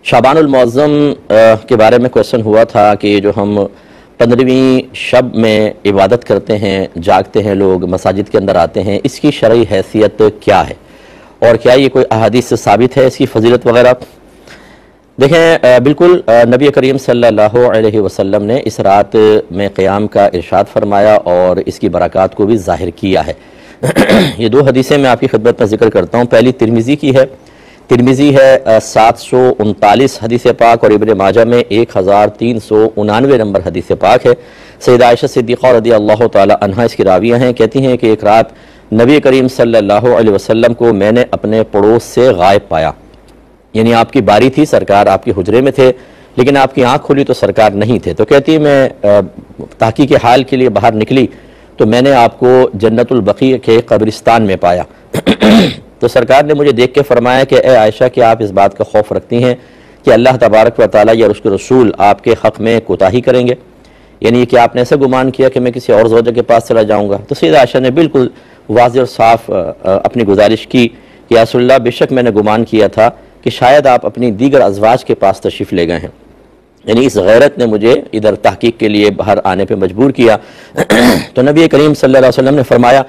شعبان المعظم کے بارے میں کویشچن ہوا تھا کہ جو ہم 15ویں شب میں عبادت کرتے ہیں، جاگتے ہیں، لوگ مساجد کے اندر آتے ہیں، اس کی شرعی حیثیت کیا ہے اور کیا یہ کوئی احادیث سے ثابت ہے اس کی فضیلت وغیرہ؟ دیکھیں، بالکل نبی کریم صلی اللہ علیہ وسلم نے اس رات میں قیام کا ارشاد فرمایا اور اس کی برکات کو بھی ظاہر کیا ہے۔ یہ دو حدیثیں میں آپ کی خدمت میں ذکر کرتا ہوں۔ پہلی ترمذی کی ہے، ترمذی ہے 739 حدیث پاک، اور ابن ماجہ میں 1399 نمبر حدیث پاک ہے۔ سیدہ عائشہ صدیقہ رضی اللہ تعالی عنہا اس کی راویہ ہیں، کہتی ہیں کہ ایک رات نبی کریم صلی اللہ علیہ وسلم کو میں نے اپنے پڑوس سے غائب پایا، یعنی آپ کی باری تھی، سرکار آپ کے حجرے میں تھے لیکن آپ کی آنکھ کھلی تو سرکار نہیں تھے۔ تو کہتی ہے میں تحقیق حال کے لیے باہر نکلی تو میں نے آپ کو جنت البقیع کے قبرستان میں پایا۔ تو سرکار نے مجھے دیکھ کے فرمایا کہ اے عائشہ، کہ آپ اس بات کا خوف رکھتی ہیں کہ اللہ تبارک و تعالیٰ یا اس کے رسول آپ کے حق میں کوتاہی کریں گے، یعنی کہ آپ نے ایسا گمان کیا کہ میں کسی اور زوجہ کے پاس چلا جاؤں گا؟ تو سیدہ عائشہ نے بالکل واضح اور صاف اپنی گزارش کی کہ یا رسول اللہ، بے شک میں نے گمان کیا تھا کہ شاید آپ اپنی دیگر ازواج کے پاس تشریف لے گئے ہیں، یعنی اس غیرت نے مجھے ادھر تحقیق کے لیے باہر آنے پہ مجبور کیا۔ تو نبی کریم صلی اللہ علیہ وسلم نے فرمایا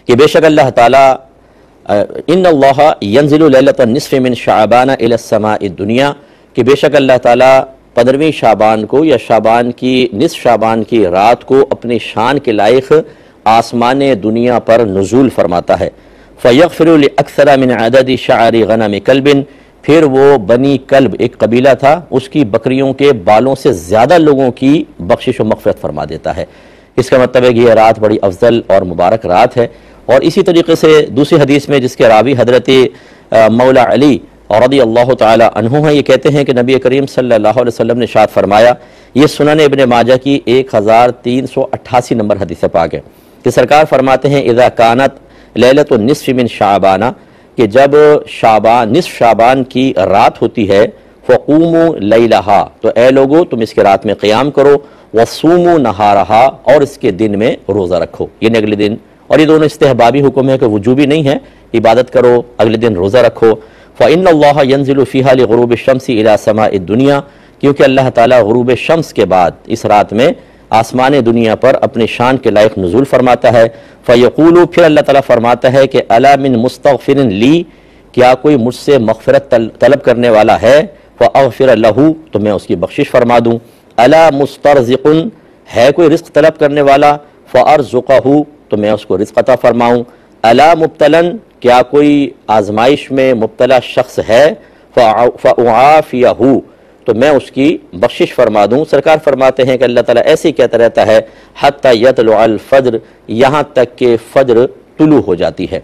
کہ بے شک اللہ تعالیٰ ان اللہ ینزل لیلۃ النصف من شعبان الی السماء الدنیا، کہ بے شک اللہ تعالیٰ 15ویں شعبان کو یا شعبان کی نصف شعبان کی رات کو اپنی شان کے لائق آسمان دنیا پر نزول فرماتا ہے۔ فَيَغْفِرُ لِأَكْثَرَ مِنْ عَدَدِ شَعَرِ غَنَمِ كَلْبٍ، پھر وہ بنی کلب ایک قبیلہ تھا، اس کی بکریوں کے بالوں سے زیادہ لوگوں کی بخشش و مغفرت فرما دیتا ہے۔ اس کا مطلب ہے کہ یہ رات بڑی افضل اور مبارک رات ہے۔ اور اسی طریقے سے دوسری حدیث میں جس کے راوی حضرت مولا علی رضی اللہ تعالی عنہ ہیں، یہ کہتے ہیں کہ نبی کریم صلی اللہ علیہ وسلم نے ارشاد فرمایا، یہ سنن ابن ماجہ کی 1388 نمبر حدیث پاک ہے، کہ سرکار فرماتے ہیں اذا کانت لیلۃ النصف من شعبانہ، کہ جب نصف شعبان کی رات ہوتی ہے، فقوموا لیلہا، تو اے لوگو تم اس کے رات میں قیام کرو، وصوموا نہارہا، اور اس کے دن میں روزہ رکھو، یعنی اگلے دن، اور یہ دونوں استحبابی حکم ہے کہ وجوبی نہیں ہے، عبادت کرو، اگلے دن روزہ رکھو۔ فإن اللہ ينزل فیہا لغروب الشمس الی سماء الدنیا، کیونکہ اللہ تعالیٰ غروب شمس کے بعد اس رات میں آسمان دنیا پر اپنی شان کے لائق نزول فرماتا ہے۔ فیقول، پھر اللہ تعالیٰ فرماتا ہے کہ الا من مستغفر لی، کیا کوئی مجھ سے مغفرت طلب کرنے والا ہے؟ فاغفر لہ، تو میں اس کی بخشش فرما دوں۔ الا مسترزق، ہے کوئی رزق طلب کرنے والا؟ فارزقہ، تو میں اس کو رزق عطا فرماؤں۔ الا مبتلا، کیا کوئی آزمائش میں مبتلا شخص ہے؟ فاعافیہ، تو میں اس کی بخشش فرما دوں۔ سرکار فرماتے ہیں کہ اللہ تعالیٰ ایسے ہی کہتا رہتا ہے حتی یطلع الفجر، یہاں تک کہ فجر طلوع ہو جاتی ہے۔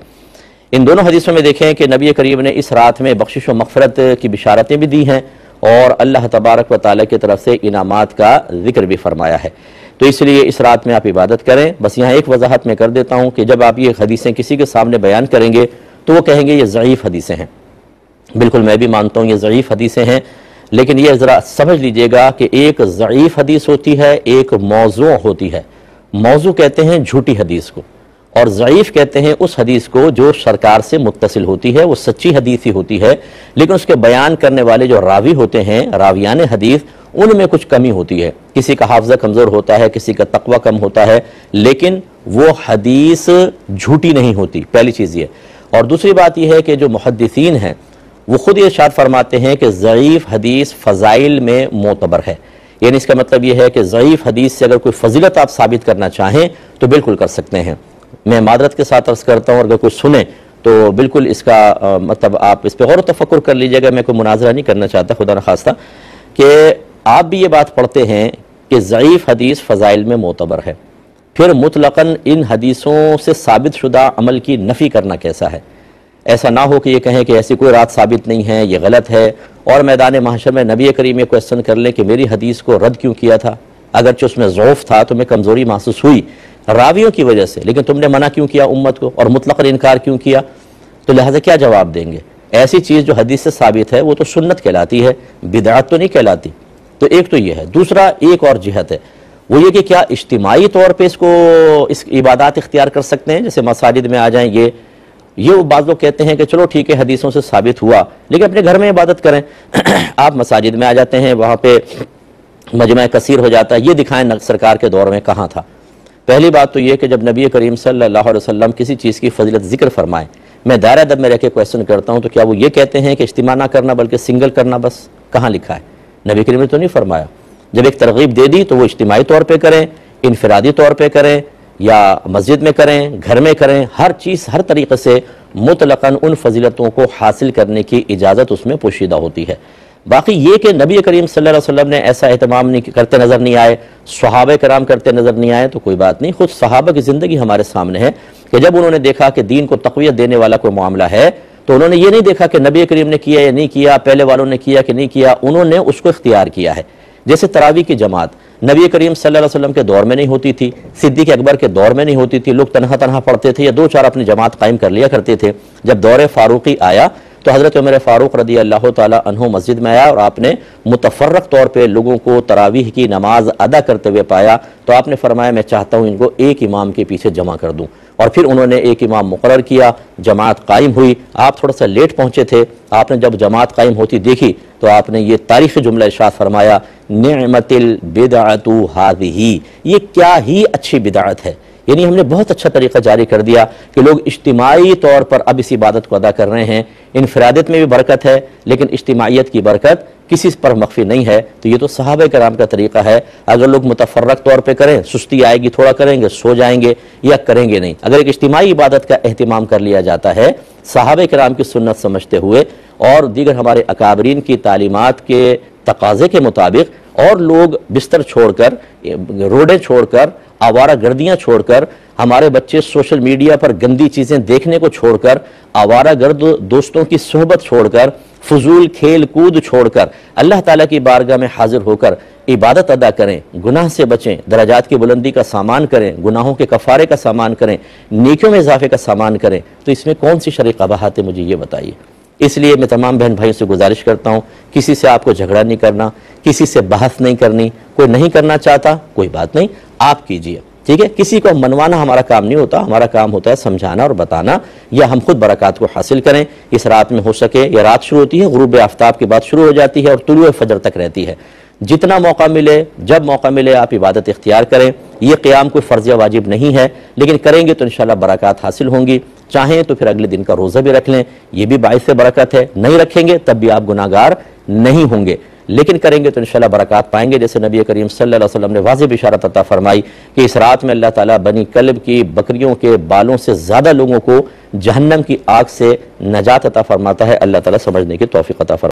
ان دونوں حدیثوں میں دیکھیں کہ نبی کریم نے اس رات میں بخشش و مغفرت کی بشارتیں بھی دی ہیں اور اللہ تبارک و تعالیٰ کی طرف سے انعامات کا ذکر بھی فرمایا ہے۔ تو اس لیے اس رات میں آپ عبادت کریں۔ بس یہاں ایک وضاحت میں کر دیتا ہوں کہ جب آپ یہ حدیثیں کسی کے سامنے بیان کریں گے تو وہ کہیں گے یہ ضعیف حدیثیں ہیں۔ بالکل میں بھی مانتا ہوں یہ ضعیف حدیثیں ہیں، لیکن یہ ذرا سمجھ لیجئے گا کہ ایک ضعیف حدیث ہوتی ہے، ایک موضوع ہوتی ہے۔ موضوع کہتے ہیں جھوٹی حدیث کو، اور ضعیف کہتے ہیں اس حدیث کو جو سرکار سے متصل ہوتی ہے، وہ سچی حدیث ہی ہوتی ہے، لیکن اس کے بیان کرنے والے جو راوی ہوتے ہیں، راویان حدیث، ان میں کچھ کمی ہوتی ہے۔ کسی کا حافظہ کمزور ہوتا ہے، کسی کا تقوی کم ہوتا ہے، لیکن وہ حدیث جھوٹی نہیں ہوتی، پہلی چیز یہ۔ اور دوسری بات یہ ہے کہ جو محدثین ہیں وہ خود یہ ارشاد فرماتے ہیں کہ ضعیف حدیث فضائل میں معتبر ہے، یعنی اس کا مطلب یہ ہے کہ ضعیف حدیث سے اگر کوئی فضیلت آپ ثابت کرنا چاہیں تو بالکل کر سکتے ہیں۔ میں معذرت کے ساتھ عرض کرتا ہوں، اگر کوئی سنیں تو بالکل اس کا مطلب آپ اس پہ غور و تفکر کر لیجئے گا۔ میں کوئی مناظرہ نہیں کرنا چاہتا خدا نخواستہ، کہ آپ بھی یہ بات پڑھتے ہیں کہ ضعیف حدیث فضائل میں معتبر ہے، پھر مطلقاً ان حدیثوں سے ثابت شدہ عمل کی نفی کرنا کیسا ہے؟ ایسا نہ ہو کہ یہ کہیں کہ ایسی کوئی رات ثابت نہیں ہے، یہ غلط ہے، اور میدان محشر میں نبی کریم یہ کویسچن کر لیں کہ میری حدیث کو رد کیوں کیا تھا؟ اگرچہ اس میں ضعف تھا، تمہیں کمزوری محسوس ہوئی راویوں کی وجہ سے، لیکن تم نے منع کیوں کیا امت کو اور مطلق انکار کیوں کیا؟ تو لہٰذا کیا جواب دیں گے؟ ایسی چیز جو حدیث سے ثابت ہے وہ تو سنت کہلاتی ہے، بدعت تو نہیں کہلاتی۔ تو ایک تو یہ ہے۔ دوسرا ایک اور جہت ہے، وہ یہ کہ کیا اجتماعی طور پہ اس عبادات اختیار کر سکتے ہیں؟ جیسے مساجد میں آ جائیں گے یہ وہ بعض لوگ کہتے ہیں کہ چلو ٹھیک ہے حدیثوں سے ثابت ہوا لیکن اپنے گھر میں عبادت کریں آپ مساجد میں آ جاتے ہیں وہاں پہ مجمع کثیر ہو جاتا ہے، یہ دکھائیں سرکار کے دور میں کہاں تھا۔ پہلی بات تو یہ کہ جب نبی کریم صلی اللہ علیہ وسلم کسی چیز کی فضیلت ذکر فرمائیں، میں دائرہ ادب میں رہ کے کویسچن کرتا ہوں تو کیا وہ یہ کہتے ہیں کہ اجتماع نہ کرنا بلکہ سنگل کرنا؟ بس کہاں لکھا ہے؟ نبی کریم نے تو نہیں فرمایا۔ جب ایک ترغیب دے دی تو وہ اجتماعی طور پہ کریں، انفرادی طور پہ کریں، یا مسجد میں کریں، گھر میں کریں، ہر چیز ہر طریقے سے مطلقاً ان فضیلتوں کو حاصل کرنے کی اجازت اس میں پوشیدہ ہوتی ہے۔ باقی یہ کہ نبی کریم صلی اللہ علیہ وسلم نے ایسا اہتمام نہیں کرتے نظر نہیں آئے، صحابہ کرام کرتے نظر نہیں آئے تو کوئی بات نہیں۔ خود صحابہ کی زندگی ہمارے سامنے ہے کہ جب انہوں نے دیکھا کہ دین کو تقویت دینے والا کوئی معاملہ ہے تو انہوں نے یہ نہیں دیکھا کہ نبی کریم نے کیا یا نہیں کیا، پہلے والوں نے کیا کہ نہیں کیا، انہوں نے اس کو اختیار کیا ہے۔ جیسے تراویح کی جماعت نبی کریم صلی اللہ علیہ وسلم کے دور میں نہیں ہوتی تھی، صدیق اکبر کے دور میں نہیں ہوتی تھی، لوگ تنہا تنہا پڑھتے تھے یا دو چار اپنی جماعت قائم کر لیا کرتے تھے۔ جب دور فاروقی آیا تو حضرت عمر فاروق رضی اللہ تعالیٰ عنہ مسجد میں آیا اور آپ نے متفرق طور پہ لوگوں کو تراویح کی نماز ادا کرتے ہوئے پایا تو آپ نے فرمایا میں چاہتا ہوں ان کو ایک امام کے پیچھے جمع کر دوں، اور پھر انہوں نے ایک امام مقرر کیا، جماعت قائم ہوئی۔ آپ تھوڑا سا لیٹ پہنچے تھے، آپ نے جب جماعت قائم ہوتی دیکھی تو آپ نے یہ تاریخی جملہ ارشاد فرمایا نعمت البدعۃ ھذہ، یہ کیا ہی اچھی بدعت ہے۔ یعنی ہم نے بہت اچھا طریقہ جاری کر دیا کہ لوگ اجتماعی طور پر اب اس عبادت کو ادا کر رہے ہیں۔ انفرادیت میں بھی برکت ہے لیکن اجتماعیت کی برکت کسی پر مخفی نہیں ہے۔ تو یہ تو صحابہ کرام کا طریقہ ہے۔ اگر لوگ متفرق طور پہ کریں، سستی آئے گی، تھوڑا کریں گے، سو جائیں گے یا کریں گے نہیں۔ اگر ایک اجتماعی عبادت کا اہتمام کر لیا جاتا ہے صحابہ کرام کی سنت سمجھتے ہوئے اور دیگر ہمارے اکابرین کی تعلیمات کے تقاضے کے مطابق، اور لوگ بستر چھوڑ کر، روڈیں چھوڑ کر، آوارہ گردیاں چھوڑ کر، ہمارے بچے سوشل میڈیا پر گندی چیزیں دیکھنے کو چھوڑ کر، آوارہ گرد دوستوں کی صحبت چھوڑ کر، فضول کھیل کود چھوڑ کر اللہ تعالیٰ کی بارگاہ میں حاضر ہو کر عبادت ادا کریں، گناہ سے بچیں، درجات کی بلندی کا سامان کریں، گناہوں کے کفارے کا سامان کریں، نیکیوں میں اضافے کا سامان کریں، تو اس میں کون سی شرعی قباحت ہے؟ مجھے یہ بتائیے۔ اس لیے میں تمام بہن بھائیوں سے گزارش کرتا ہوں کسی سے آپ کو جھگڑا نہیں کرنا، کسی سے بحث نہیں کرنی، کوئی نہیں کرنا چاہتا کوئی بات نہیں، آپ کیجئے، ٹھیک ہے؟ کسی کو منوانا ہمارا کام نہیں ہوتا، ہمارا کام ہوتا ہے سمجھانا اور بتانا، یا ہم خود برکات کو حاصل کریں۔ اس رات میں ہو سکے، یہ رات شروع ہوتی ہے غروب آفتاب کے بعد شروع ہو جاتی ہے اور طلوع فجر تک رہتی ہے، جتنا موقع ملے، جب موقع ملے آپ عبادت اختیار کریں۔ یہ قیام کوئی فرض یا واجب نہیں ہے لیکن کریں گے تو انشاءاللہ برکات حاصل ہوں گی۔ چاہیں تو پھر اگلے دن کا روزہ بھی رکھ لیں، یہ بھی باعث برکت ہے، نہیں رکھیں گے تب بھی آپ گناہگار نہیں ہوں گے، لیکن کریں گے تو انشاءاللہ برکات پائیں گے۔ جیسے نبی کریم صلی اللہ علیہ وسلم نے واضح بشارت عطا فرمائی کہ اس رات میں اللہ تعالیٰ بنی کلب کی بکریوں کے بالوں سے زیادہ لوگوں کو جہنم کی آگ سے نجات عطا فرماتا ہے۔ اللہ تعالیٰ سمجھنے کی توفیق عطا فرمائے۔